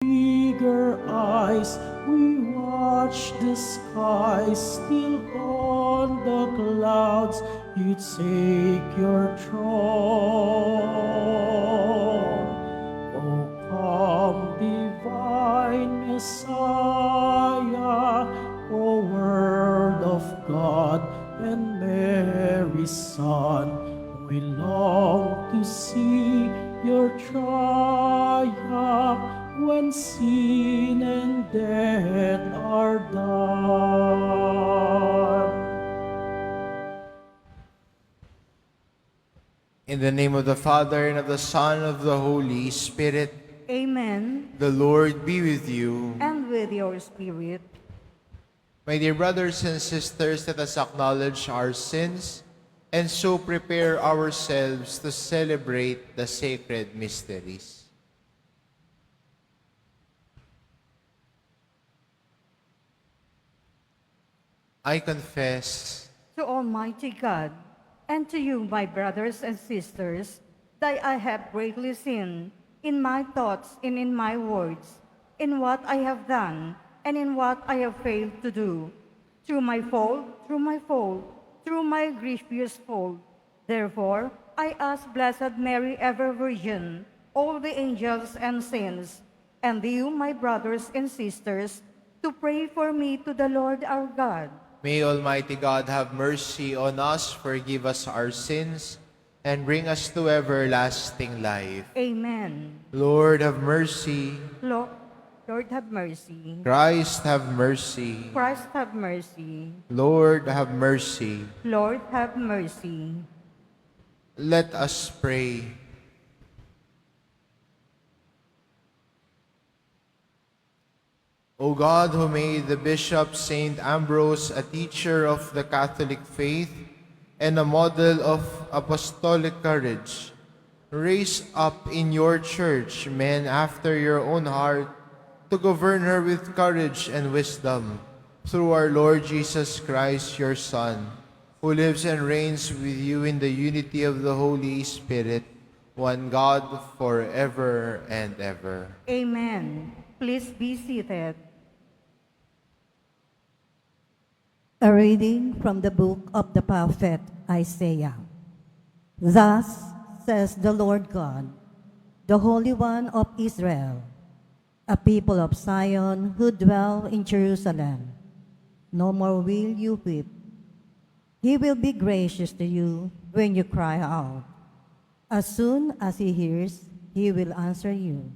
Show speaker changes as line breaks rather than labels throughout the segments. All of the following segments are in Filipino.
eager eyes, we watch the skies, still on the clouds you take your throne. O come, divine Messiah, O Word of God and Mary's Son, we long to see your triumph when sin and death are done.
In the name of the Father, and of the Son, and of the Holy Spirit.
Amen.
The Lord be with you.
And with your spirit.
My dear brothers and sisters, let us acknowledge our sins and so prepare ourselves to celebrate the sacred mysteries. I confess
To Almighty God, and to you, my brothers and sisters, that I have greatly sinned in my thoughts and in my words, in what I have done and in what I have failed to do, through my fault, through my grievous fault. Therefore, I ask Blessed Mary, ever Virgin, all the angels and saints, and you, my brothers and sisters, to pray for me to the Lord our God.
May Almighty God have mercy on us, forgive us our sins, and bring us to everlasting life.
Amen.
Lord, have mercy.
Lord have mercy.
Christ, have mercy.
Christ have mercy.
Lord, have mercy.
Lord have mercy.
Let us pray. O God, who made the Bishop Saint Ambrose a teacher of the Catholic faith and a model of apostolic courage, raise up in your church men after your own heart to govern her with courage and wisdom, through our Lord Jesus Christ, your Son, who lives and reigns with you in the unity of the Holy Spirit, one God, forever and ever.
Amen. Please be seated.
A reading from the book of the prophet Isaiah. Thus says the Lord God, the Holy One of Israel, a people of Zion who dwell in Jerusalem. No more will you weep. He will be gracious to you when you cry out. As soon as he hears, he will answer you.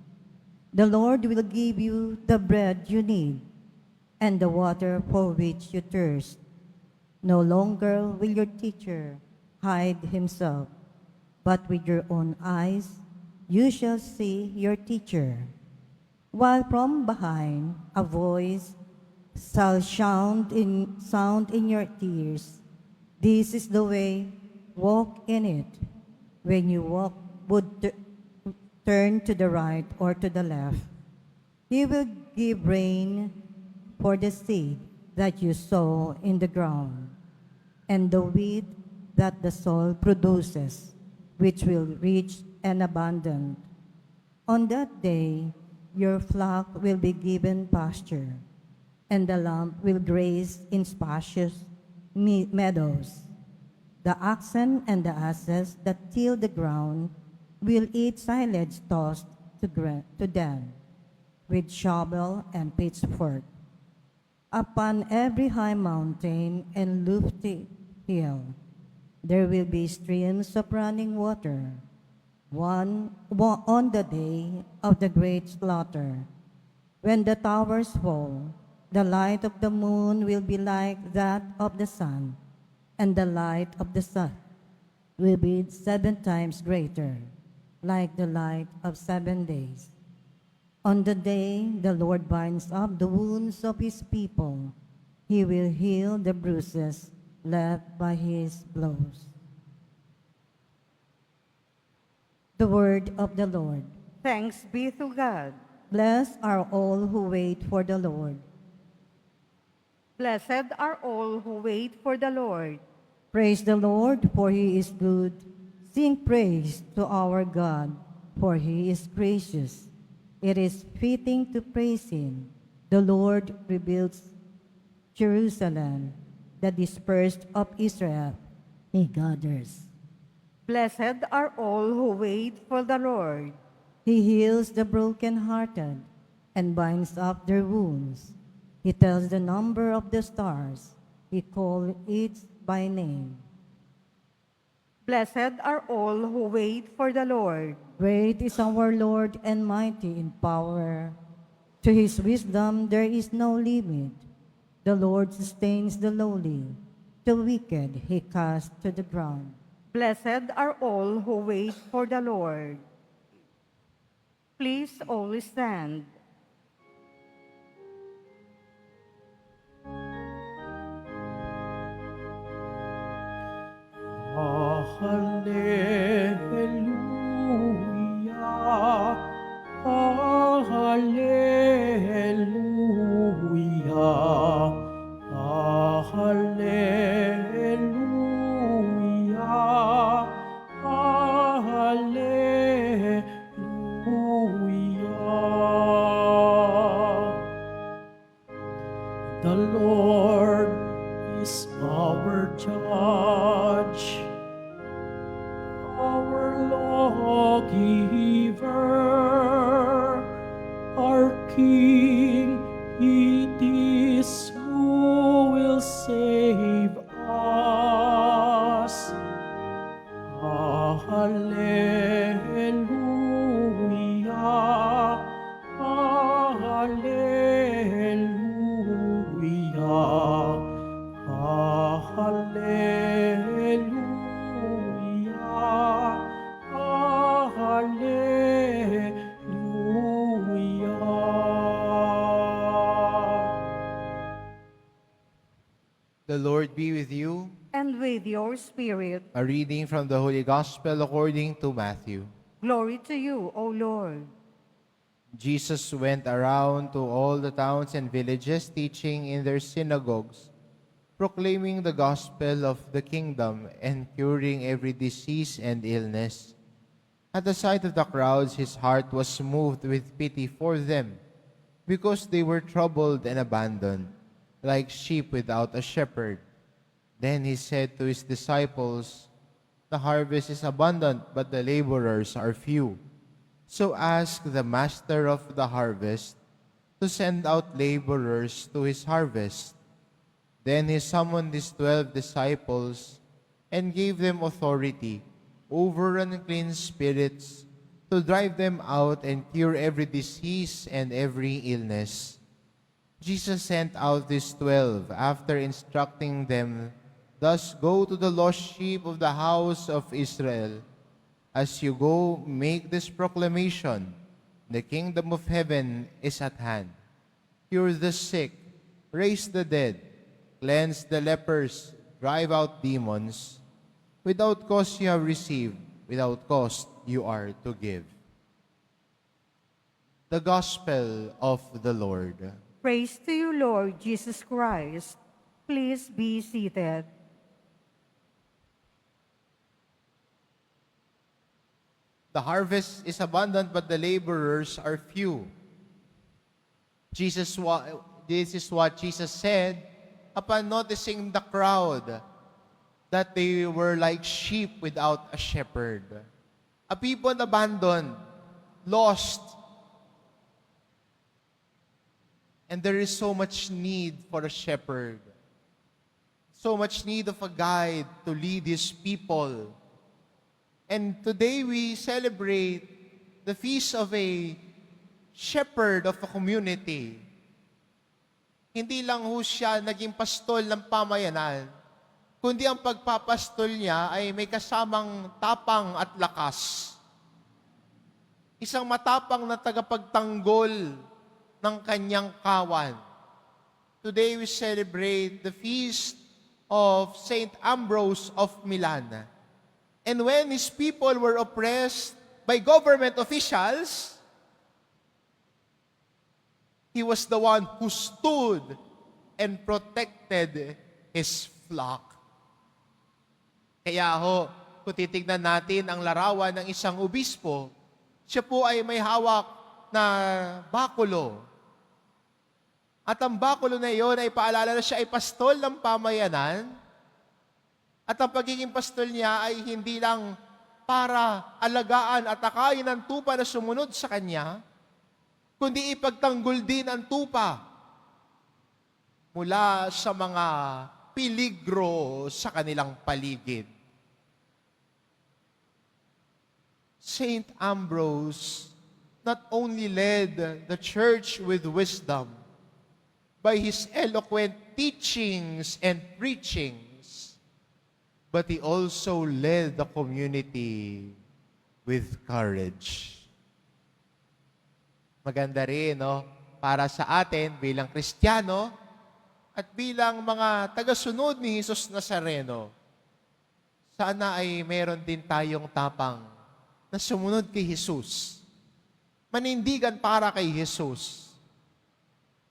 The Lord will give you the bread you need and the water for which you thirst. No longer will your teacher hide himself, but with your own eyes you shall see your teacher. While from behind a voice shall sound in your ears, this is the way, walk in it. When you walk, turn to the right or to the left. He will give rain for the seed that you sow in the ground, and the wheat that the soil produces, which will reach and abundant. On that day, your flock will be given pasture, and the lamb will graze in spacious meadows. The oxen and the asses that till the ground will eat silage tossed to them, with shovel and pitchfork. Upon every high mountain and lofty hill, there will be streams of running water. On the day of the great slaughter, when the towers fall, the light of the moon will be like that of the sun, and the light of the sun will be 7 times greater, like the light of 7 days. On the day the Lord binds up the wounds of his people, he will heal the bruises left by his blows. The word of the Lord.
Thanks be to God.
Blessed are all who wait for the Lord.
Blessed are all who wait for the Lord.
Praise the Lord, for he is good. Sing praise to our God, for he is gracious. it is fitting to praise him. The Lord rebuilds Jerusalem, the dispersed of Israel he gathers.
Blessed are all who wait for the Lord.
He heals the brokenhearted and binds up their wounds. He tells the number of the stars. He calls each by name.
Blessed are all who wait for the Lord.
Great is our Lord and mighty in power. To his wisdom there is no limit. The Lord sustains the lowly. The wicked he casts to the ground.
Blessed are all who wait for the Lord. Please all stand.
Hallelujah, Hallelujah, Hallelujah, Hallelujah. The Lord is our judge, our lawgiver, our King, it is who will save us. Hallelujah, Hallelujah, Hallelujah, Hallelujah.
The Lord be with you.
And with your spirit,
A reading from the Holy Gospel according to Matthew.
glory to you, O Lord.
Jesus went around to all the towns and villages, teaching in their synagogues, proclaiming the gospel of the kingdom and curing every disease and illness. At the sight of the crowds, his heart was moved with pity for them, because they were troubled and abandoned, like sheep without a shepherd. Then he said to his disciples, "The harvest is abundant, but the laborers are few. So ask the master of the harvest to send out laborers to his harvest." Then he summoned his 12 disciples and gave them authority over unclean spirits to drive them out and cure every disease and every illness. Jesus sent out these 12 after instructing them, "Thus go to the lost sheep of the house of Israel. As you go, make this proclamation: the kingdom of heaven is at hand. Cure the sick, raise the dead, cleanse the lepers, drive out demons. Without cost you have received, without cost you are to give." The Gospel of the Lord.
Praise to you, Lord Jesus Christ. Please be seated.
The harvest is abundant, but the laborers are few. This is what Jesus said upon noticing the crowd, that they were like sheep without a shepherd. A people abandoned, lost. And there is so much need for a shepherd. So much need of a guide to lead his people. And today we celebrate the feast of a shepherd of a community. Hindi lang ho siya naging pastol ng pamayanan, kundi ang pagpapastol niya ay may kasamang tapang at lakas. Isang matapang na tagapagtanggol ng kanyang kawan. Today we celebrate the feast of Saint Ambrose of Milan. And when his people were oppressed by government officials, he was the one who stood and protected his flock. Kaya ho, kung titignan natin ang larawan ng isang obispo, siya po ay may hawak na bakulo. At ang bakulo na iyon ay paalala na siya ay pastol ng pamayanan. At ang pagiging pastol niya ay hindi lang para alagaan at akayin ang tupa na sumunod sa kanya, kundi ipagtanggol din ang tupa mula sa mga peligro sa kanilang paligid. Saint Ambrose not only led the church with wisdom by his eloquent teachings and preachings, but he also led the community with courage. Maganda rin, no? Para sa atin bilang Kristiyano at bilang mga tagasunod ni Jesus Nazareno, sana ay meron din tayong tapang na sumunod kay Jesus. Manindigan para kay Jesus.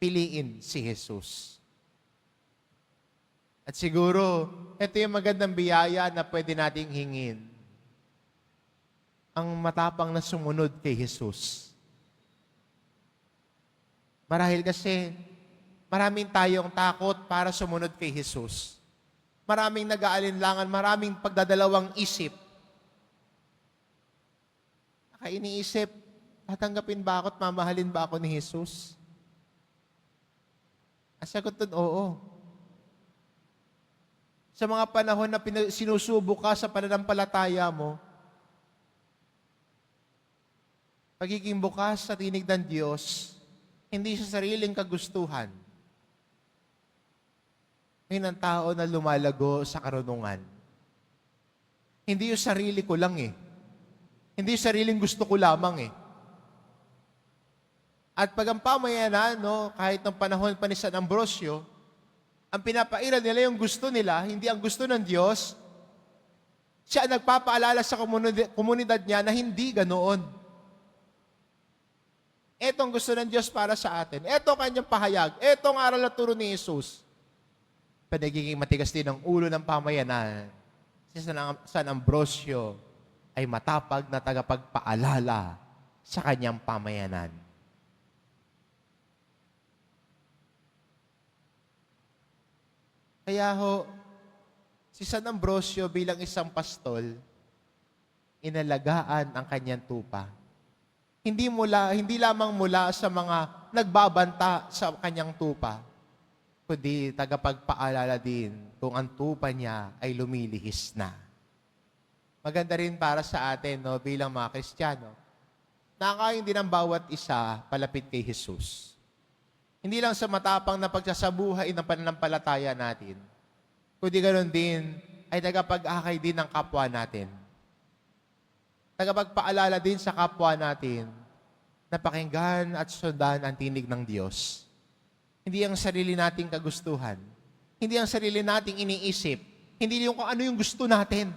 Piliin si Jesus. At siguro, ito yung magandang biyaya na pwede nating hingin. Ang matapang na sumunod kay Jesus. Marahil kasi, maraming tayong takot para sumunod kay Jesus. Maraming nag-aalinlangan, maraming pagdadalawang isip. Iniisip, tatanggapin ba ako at mamahalin ba ako ni Jesus? Ang sagot doon, oo. Sa mga panahon na sinusubok ka sa pananampalataya mo, pagiging bukas sa tinig ng Diyos, hindi sa sariling kagustuhan. Ngayon ang tao na lumalago sa karunungan. Hindi yung sarili ko lang eh. Hindi sariling gusto ko lamang eh. At pag ang pamayanan, no, kahit ng panahon pa ni San Ambrosio, ang pinapairal nila yung gusto nila, hindi ang gusto ng Diyos, siya ang nagpapaalala sa komunidad niya na hindi ganoon. Etong gusto ng Diyos para sa atin. Eto kanyang pahayag. Etong aral na turo ni Jesus. Panagiging matigas din ang ulo ng pamayanan. Si San Ambrosio ay matapag na tagapagpaalala sa kanyang pamayanan. Kaya ho, si San Ambrosio bilang isang pastol, inalagaan ang kanyang tupa. Hindi lamang mula sa mga nagbabanta sa kanyang tupa, kundi tagapagpaalala din kung ang tupa niya ay lumilihis na. Maganda rin para sa atin, no, bilang mga Kristiyano, nakakain din ang bawat isa palapit kay Jesus. Hindi lang sa matapang na pagsasabuhay ng pananampalataya natin, kundi ganoon din ay tagapag-akay din ng kapwa natin. Tagapagpaalala din sa kapwa natin na pakinggan at sundan ang tinig ng Diyos. Hindi ang sarili nating kagustuhan. Hindi ang sarili nating iniisip. Hindi yung kung ano yung gusto natin.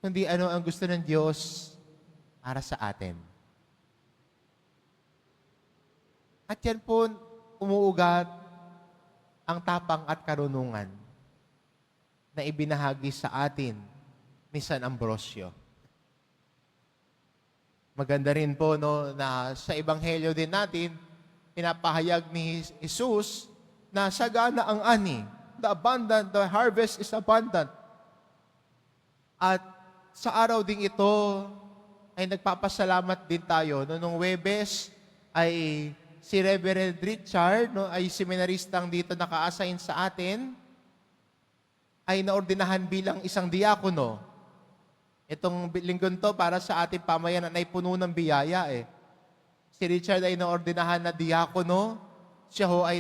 Kundi ano ang gusto ng Diyos para sa atin. At yan po umuugat ang tapang at karunungan na ibinahagi sa atin ni San Ambrosio. Maganda rin po, no, na sa Ebanghelyo din natin, pinapahayag ni Jesus na sagana ang ani. The harvest is abundant. At sa araw ding ito, ay nagpapasalamat din tayo. No, nung Huwebes ay si Reverend Richard, no, ay seminaristang dito naka-assign sa atin, ay naordinahan bilang isang diakono. Itong linggon to para sa ating pamayanan ay puno ng biyaya eh. Si Richard ay naordinahan na diakono. Siya ho ay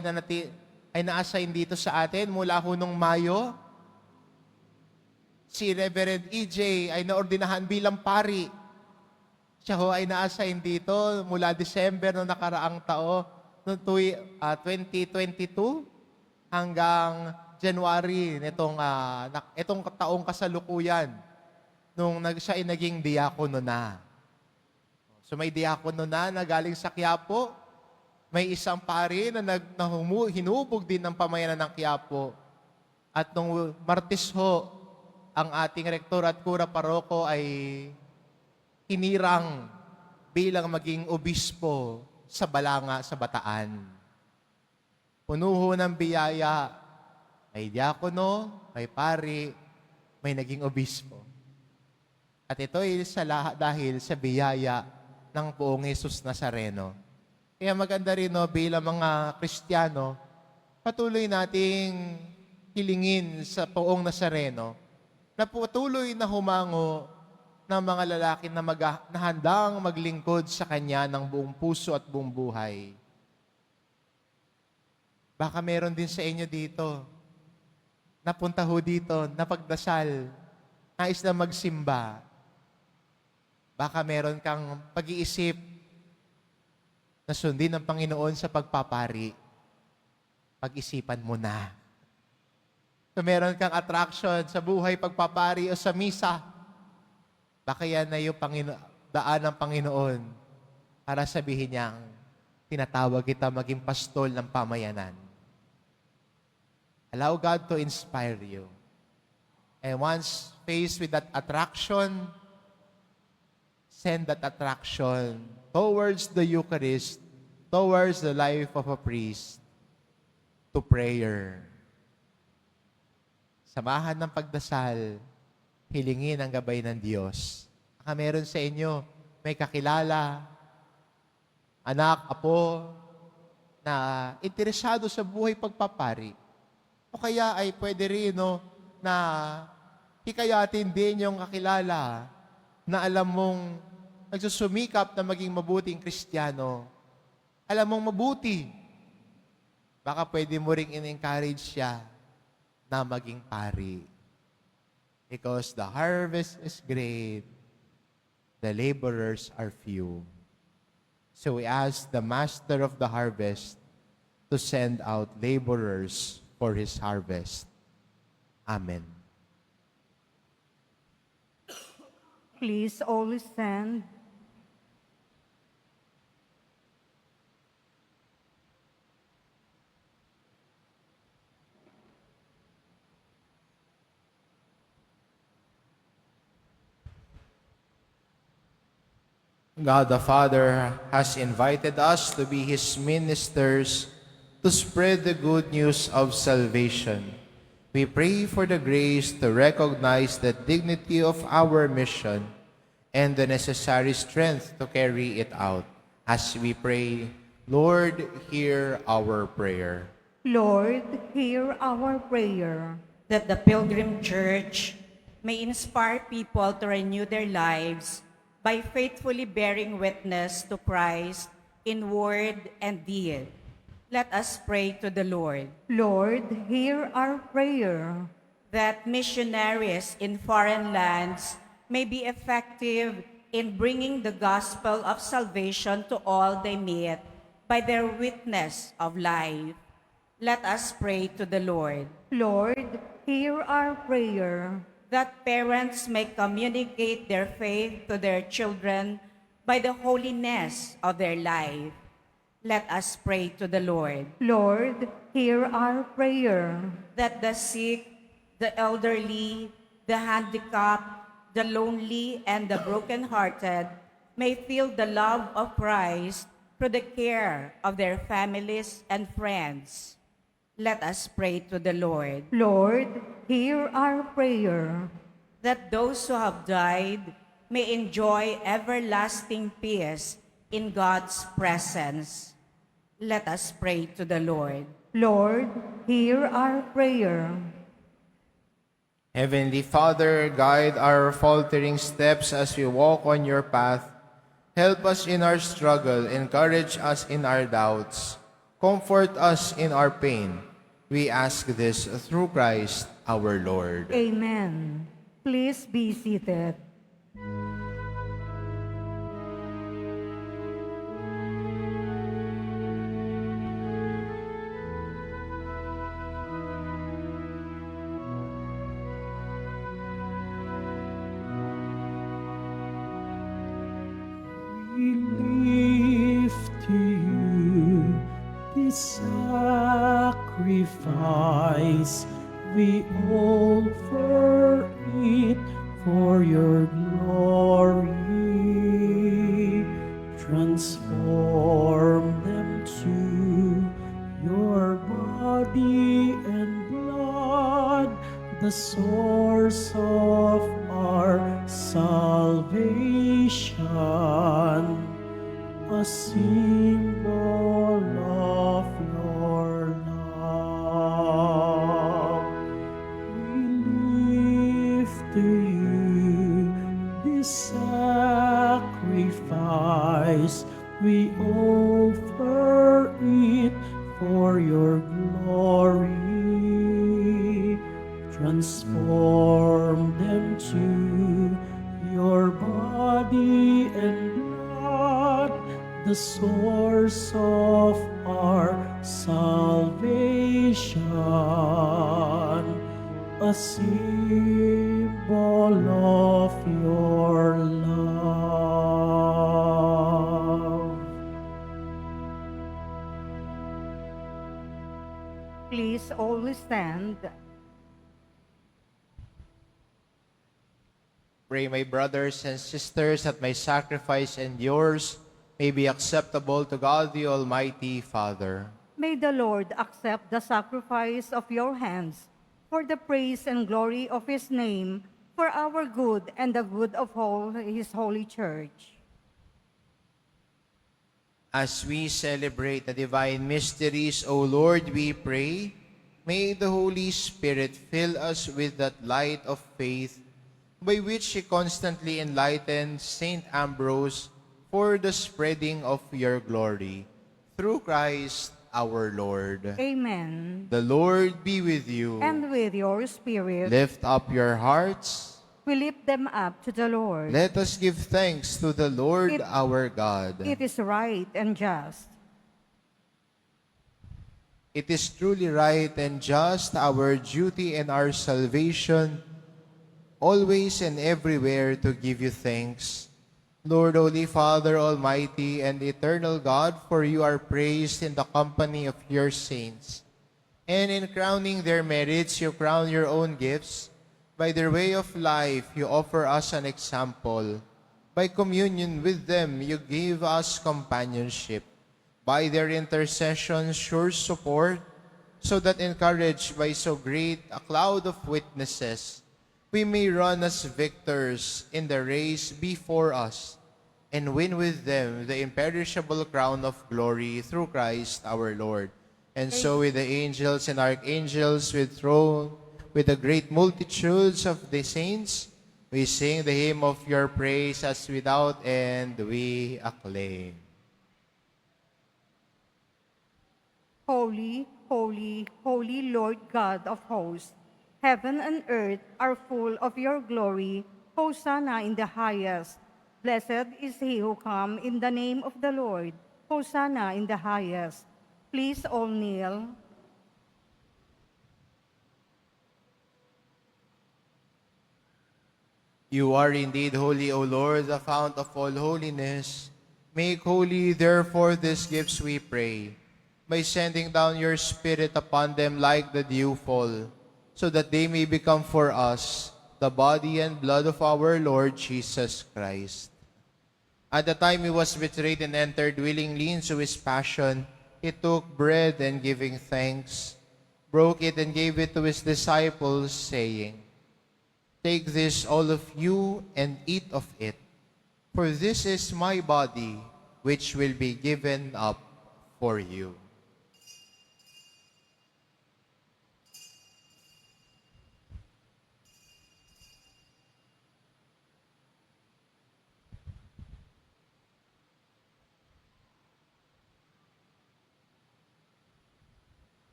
na-assign dito sa atin mula ho nung Mayo. Si Reverend EJ ay naordinahan bilang pari. Siya ho ay na-assign dito mula December noong nakaraang noong 2022 hanggang January itong taong kasalukuyan nung siya ay naging diakono na. So may diakono na galing sa Quiapo. May isang pari na hinubog din ng pamayanan ng Quiapo. At nung Martes ho, ang ating rektor at kura paroko ay hinirang bilang maging obispo sa Balanga sa Bataan. Puno ho ng biyaya, may diakono, may pari, may naging obispo. At ito ay dahil sa biyaya ng Poong Jesus Nazareno. Kaya maganda rin bilang mga Kristiyano, patuloy nating hilingin sa Poong Nazareno na patuloy na humango ng mga lalaki na handang maglingkod sa Kanya ng buong puso at buong buhay. Baka meron din sa inyo dito, napunta ho dito, napagdasal, nais na magsimba. Baka meron kang pag-iisip na sundin ng Panginoon sa pagpapari. Pag-isipan mo na. Kung meron kang attraction sa buhay pagpapari o sa misa, baka yan na yung daan ng Panginoon para sabihin niyang tinatawag kita maging pastol ng pamayanan. Allow God to inspire you. And once faced with that attraction, send that attraction towards the Eucharist, towards the life of a priest, to prayer. Samahan ng pagdasal, hilingin ang gabay ng Diyos. Baka meron sa inyo, may kakilala, anak, apo, na interesado sa buhay pagpapari. O kaya ay pwede rin na hikayatin din yung kakilala na alam mong nagsusumikap na maging mabuting Kristiyano. Alam mong mabuti. Baka pwede mo ring in-encourage siya na maging pari. Because the harvest is great, the laborers are few. So we ask the Master of the harvest to send out laborers for His harvest. Amen.
Please all stand.
God the Father has invited us to be His ministers to spread the good news of salvation. We pray for the grace to recognize the dignity of our mission and the necessary strength to carry it out. As we pray, Lord, hear our prayer.
Lord, hear our prayer.
That the Pilgrim Church may inspire people to renew their lives by faithfully bearing witness to Christ in word and deed. Let us pray to the Lord.
Lord, hear our prayer.
That missionaries in foreign lands may be effective in bringing the gospel of salvation to all they meet by their witness of life. Let us pray to the Lord.
Lord, hear our prayer.
That parents may communicate their faith to their children by the holiness of their life. Let us pray to the Lord.
Lord, hear our prayer.
That the sick, the elderly, the handicapped, the lonely, and the brokenhearted may feel the love of Christ through the care of their families and friends. Let us pray to the Lord.
Lord, hear our prayer.
That those who have died may enjoy everlasting peace in God's presence. Let us pray to the Lord.
Lord, hear our prayer.
Heavenly Father, guide our faltering steps as we walk on your path. Help us in our struggle, encourage us in our doubts, comfort us in our pain. We ask this through Christ our Lord.
Amen. Please be seated.
We lift to you this sacrifice. We offer it for your glory. the source of our salvation, a symbol of your love. We lift to you this sacrifice, we offer it for your glory. Transform them to your body and blood, the source of our salvation, a symbol of your love.
Please always stand.
Pray, my brothers and sisters, that my sacrifice and yours may be acceptable to God the Almighty Father.
May the Lord accept the sacrifice of your hands for the praise and glory of his name, for our good and the good of all his holy church.
As we celebrate the divine mysteries, O Lord, we pray, may the Holy Spirit fill us with that light of faith by which He constantly enlightens Saint Ambrose for the spreading of your glory. Through Christ our Lord.
Amen.
The Lord be with you.
And with your spirit,
Lift up your hearts.
we lift them up to the Lord.
Let us give thanks to the Lord
It-
our God.
It is right and just.
It is truly right and just, our duty and our salvation, always and everywhere to give you thanks. Lord, Holy Father, Almighty and eternal God, for you are praised in the company of your saints. And in crowning their merits, you crown your own gifts. By their way of life, you offer us an example. By communion with them, you give us companionship. By their intercession, sure support, so that encouraged by so great a cloud of witnesses, we may run as victors in the race before us and win with them the imperishable crown of glory through Christ our Lord. And so with the angels and archangels, with the great multitudes of the saints, we sing the hymn of your praise as without end we acclaim.
Holy, holy, holy Lord God of hosts, heaven and earth are full of your glory. Hosanna in the highest. Blessed is he who comes in the name of the Lord. Hosanna in the highest. Please all kneel.
You are indeed holy, O Lord, the fount of all holiness. Make holy, therefore, these gifts, we pray, by sending down your Spirit upon them like the dewfall, so that they may become for us the body and blood of our Lord Jesus Christ. At the time he was betrayed and entered willingly into his passion, he took bread and giving thanks, broke it and gave it to his disciples, saying, "Take this, all of you, and eat of it, for this is my body, which will be given up for you."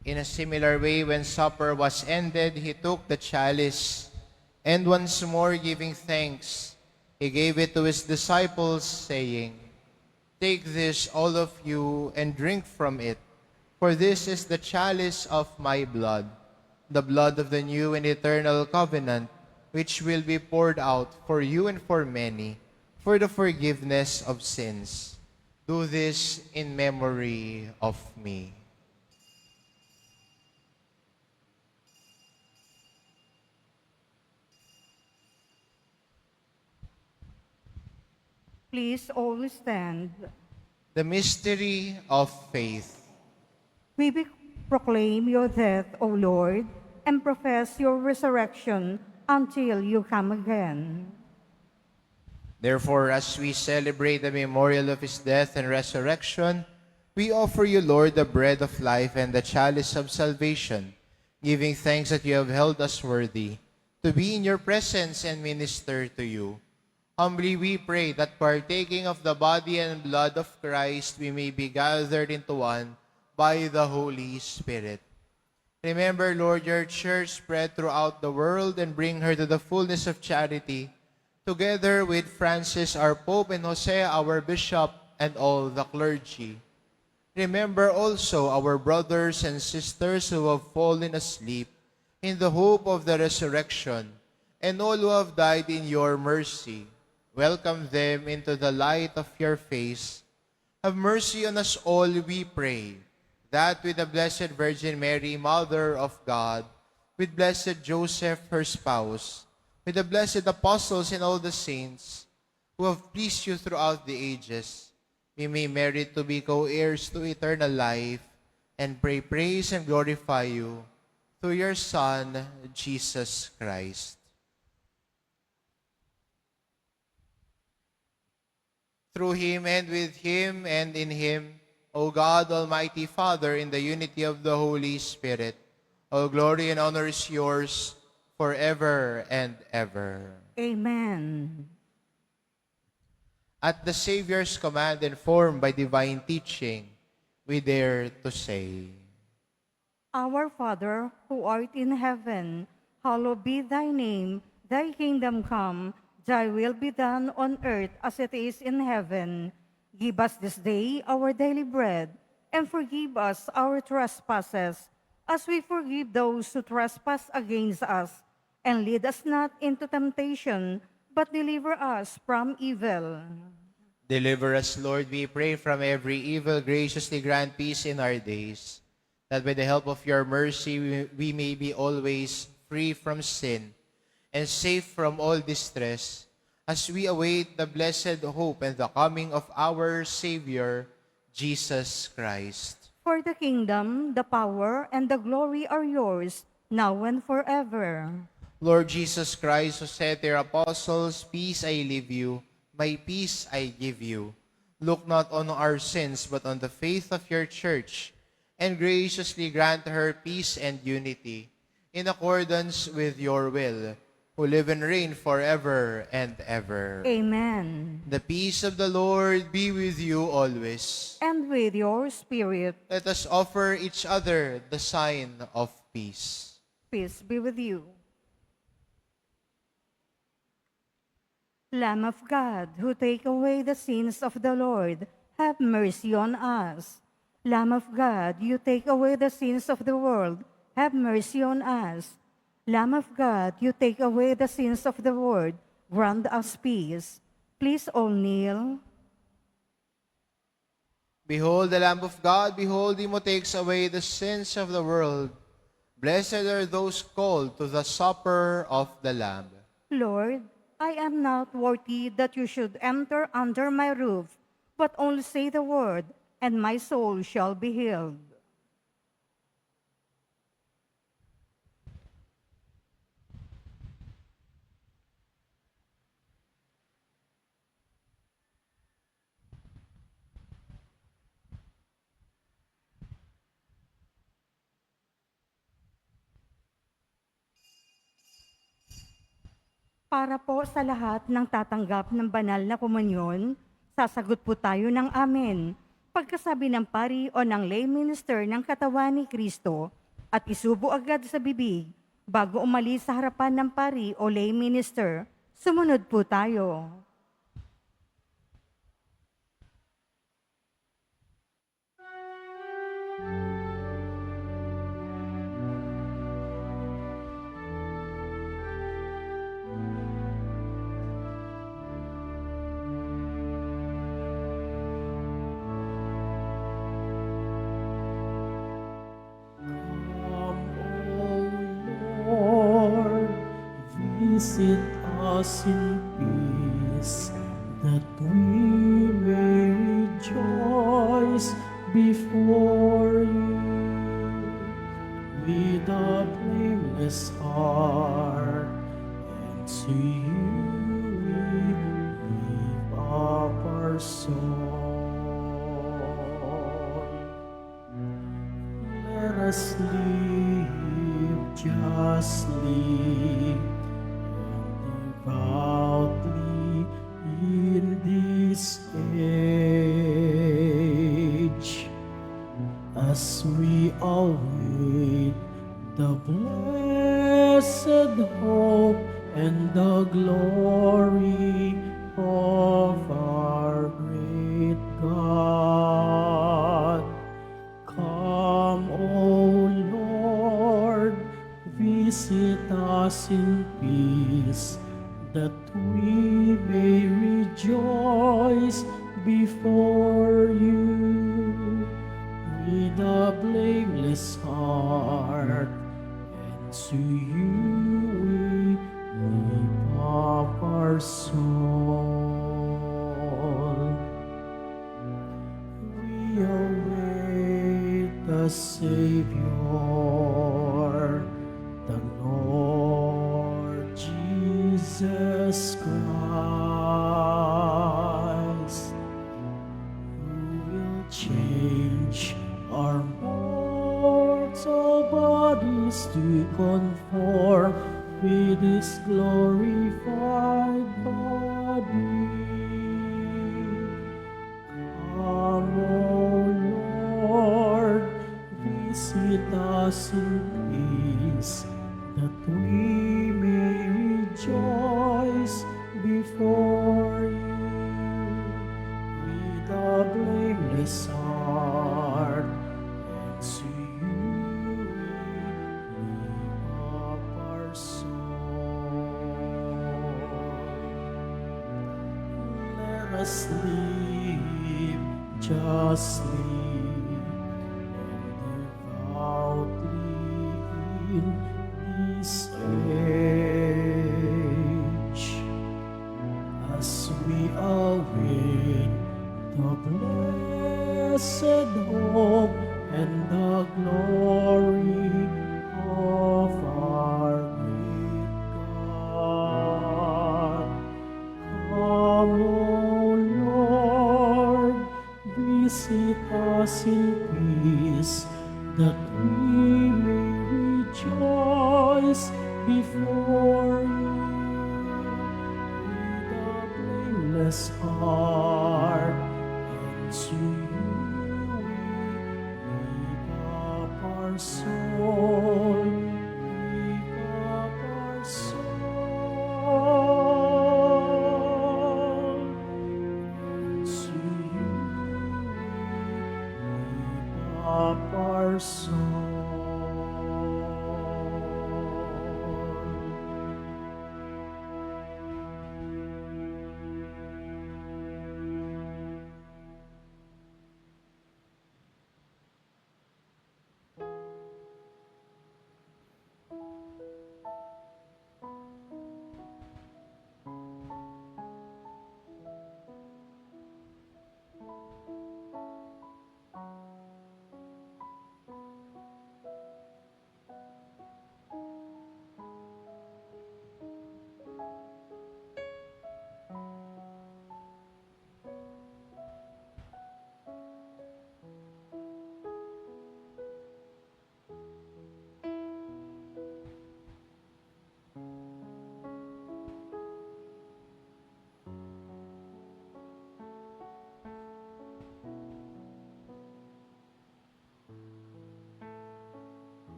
In a similar way, when supper was ended, he took the chalice, and once more giving thanks, he gave it to his disciples, saying, "Take this, all of you, and drink from it, for this is the chalice of my blood, the blood of the new and eternal covenant, which will be poured out for you and for many, for the forgiveness of sins. Do this in memory of me."
Please all stand.
The mystery of faith.
We proclaim your death, O Lord, and profess your resurrection until you come again.
Therefore, as we celebrate the memorial of his death and resurrection, we offer you, Lord, the bread of life and the chalice of salvation, giving thanks that you have held us worthy to be in your presence and minister to you. Humbly we pray that partaking of the body and blood of Christ, we may be gathered into one by the Holy Spirit. Remember, Lord, your church spread throughout the world and bring her to the fullness of charity, together with Francis, our Pope, and Hosea, our Bishop, and all the clergy. Remember also our brothers and sisters who have fallen asleep in the hope of the resurrection, and all who have died in your mercy. Welcome them into the light of your face. Have mercy on us all, we pray, that with the Blessed Virgin Mary, Mother of God, with Blessed Joseph, her spouse, with the blessed apostles and all the saints who have pleased you throughout the ages, we may merit to be co-heirs to eternal life and pray, praise, and glorify you through your Son, Jesus Christ. Through him and with him and in him, O God, Almighty Father, in the unity of the Holy Spirit, all glory and honor is yours forever and ever.
Amen.
At the Savior's command, informed by divine teaching, we dare to say,
Our Father, who art in heaven, hallowed be thy name. Thy kingdom come, thy will be done on earth as it is in heaven. Give us this day our daily bread, and forgive us our trespasses, as we forgive those who trespass against us. And lead us not into temptation, but deliver us from evil.
Deliver us, Lord, we pray, from every evil. Graciously grant peace in our days, that by the help of your mercy we may be always free from sin and safe from all distress, as we await the blessed hope and the coming of our Savior, Jesus Christ.
For the kingdom, the power, and the glory are yours, now and forever.
Lord Jesus Christ, who said to your apostles, peace I leave you, my peace I give you. Look not on our sins, but on the faith of your church, and graciously grant her peace and unity, in accordance with your will, who live and reign forever and ever.
Amen.
The peace of the Lord be with you always.
And with your spirit,
Let us offer each other the sign of peace.
peace be with you. Lamb of God, who take away the sins of the Lord, have mercy on us. Lamb of God, you take away the sins of the world, have mercy on us. Lamb of God, you take away the sins of the world, grant us peace. Please all kneel.
Behold the Lamb of God, behold him who takes away the sins of the world. Blessed are those called to the supper of the Lamb.
Lord, I am not worthy that you should enter under my roof, but only say the word, and my soul shall be healed. Para po sa lahat ng tatanggap ng banal na komunyon, sasagot po tayo ng amen. Pagkasabi ng pari o ng lay minister ng katawan ni Kristo at isubo agad sa bibig bago umalis sa harapan ng pari o lay minister, sumunod po tayo.
Come, O Lord, visit us in peace, that we may rejoice before you with a blameless blameless heart, and to you we lift up our soul. Let us live justly and devoutly in this age, as we await the blessed hope and the glory of our great God. Come, O Lord, visit us in peace, that we may rejoice before you with a blameless heart, and to you we lift up our soul. We await the Savior, the Lord Jesus Christ, who will change our mortal bodies to conform with His glorified body. Come, O Lord, visit us in peace, that we may rejoice before you with a blameless heart, and to you we lift up our soul. Let us live justly and devoutly in this age, as we await the blessed hope and the glory of our great God. Come, O Lord, visit us in peace, that we may rejoice before you with a blameless heart, and to you we lift up our soul, lift up our soul, and to you we lift up our soul.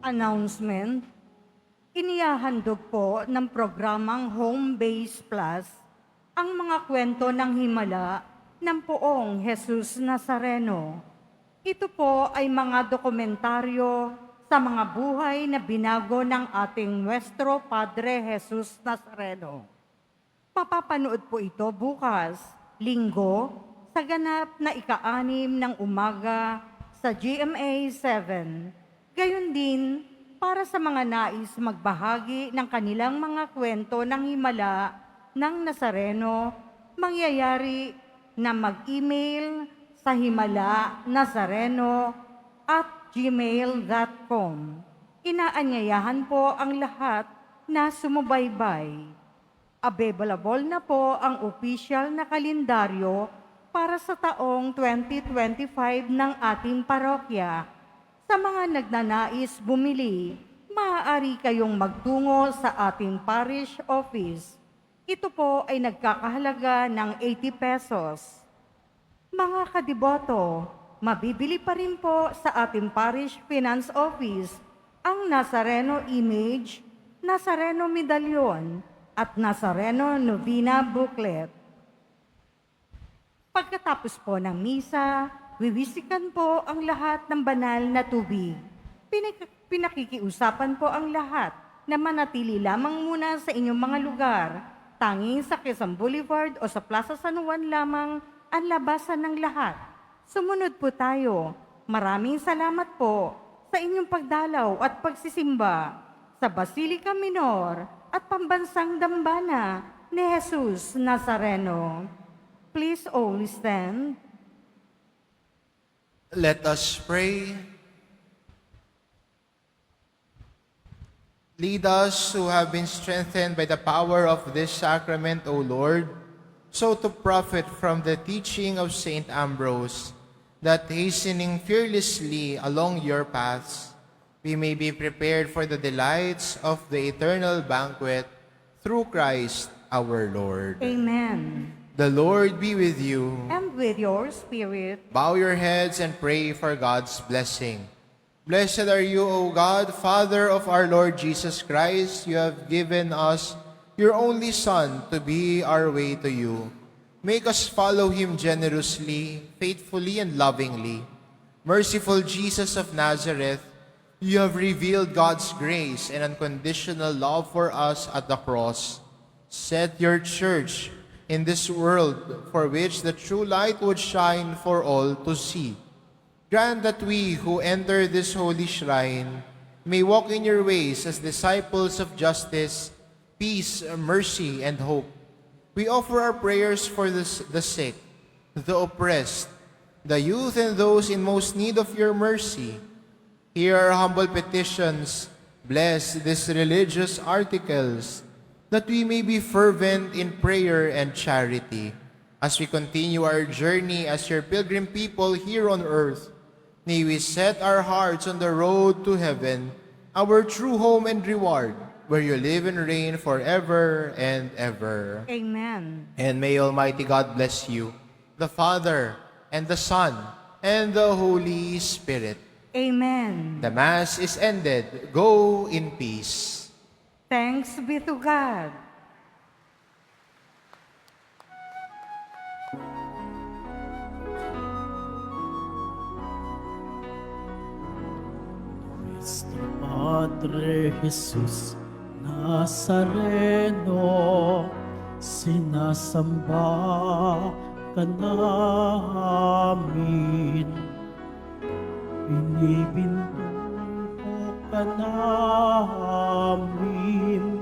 Announcement. Inihahandog po ng programang Home Base Plus ang mga kwento ng himala ng poong Jesus Nazareno. Ito po ay mga dokumentaryo sa mga buhay na binago ng ating Nuestro Padre Jesus Nazareno. Mapapanood po ito bukas, Linggo, sa ganap na ika-6 ng umaga sa GMA 7. Gayon din, para sa mga nais magbahagi ng kanilang mga kwento ng himala ng Nazareno, mangyayari na mag-email sa himalanazareno@gmail.com. Inaanyayahan po ang lahat na sumubaybay. Available na po ang opisyal na kalendaryo para sa taong 2025 ng ating parokya. Sa mga nagnanais bumili, maaari kayong magtungo sa ating parish office. Ito po ay nagkakahalaga ng 80 pesos. Mga kadiboto, mabibili pa rin po sa ating parish finance office ang Nazareno image, Nazareno medalyon, at Nazareno novena booklet. Pagkatapos po ng misa, wiwisikan po ang lahat ng banal na tubig. Pinakikiusapan po ang lahat na manatili lamang muna sa inyong mga lugar. Tanging sa Quezon Boulevard o sa Plaza San Juan lamang ang labasan ng lahat. Sumunod po tayo. Maraming salamat po sa inyong pagdalaw at pagsisimba sa Basilica Minor at Pambansang Dambana ni Jesus Nazareno. Please all stand.
Let us pray. Lead us who have been strengthened by the power of this sacrament, O Lord, so to profit from the teaching of Saint Ambrose, that hastening fearlessly along your paths, we may be prepared for the delights of the eternal banquet through Christ our Lord.
Amen.
The Lord be with you.
And with your spirit.
Bow your heads and pray for God's blessing. Blessed are you, O God, Father of our Lord Jesus Christ. You have given us your only Son to be our way to you. Make us follow him generously, faithfully, and lovingly. Merciful Jesus of Nazareth, you have revealed God's grace and unconditional love for us at the cross. Set your church in this world for which the true light would shine for all to see. Grant that we who enter this holy shrine may walk in your ways as disciples of justice, peace, mercy, and hope. We offer our prayers for the sick, the oppressed, the youth, and those in most need of your mercy. Hear our humble petitions. Bless these religious articles, that we may be fervent in prayer and charity. As we continue our journey as your pilgrim people here on earth, may we set our hearts on the road to heaven, our true home and reward, where you live and reign forever and ever.
Amen.
And may Almighty God bless you, the Father, and the Son, and the Holy Spirit.
Amen.
The Mass is ended. Go in peace.
Thanks be to God.
Nuestro Padre Jesús Nazareno, sinasamba ka namin. Binibinto ka namin,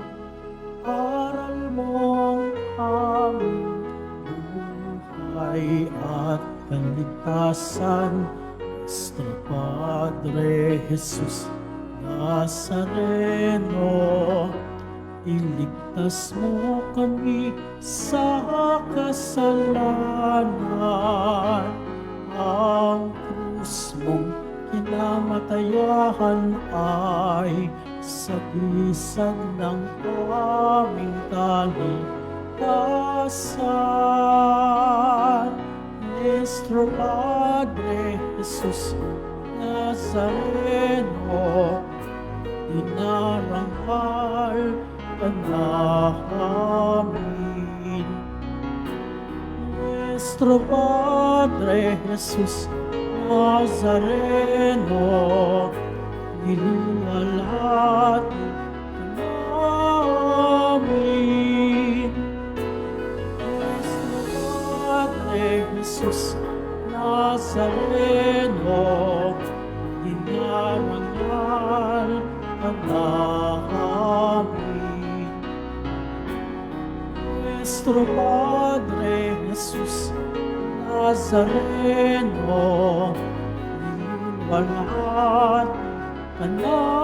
aral mong aming buhay at kaligtasan. Nuestro Padre Jesus Nazareno, iligtas mo kami sa kasalanan. Ang krus mong kinamatayan ay sabisan ng aming kaligtasan. Nuestro Padre Jesus Nazareno, inarangal ka namin. Nuestro Padre Jesus Nazareno, niluwalhati ka namin. Nuestro Padre Jesus Nazareno, inarangal ka namin. Nuestro Padre Jesus Nazareno, niluwalhati ka namin.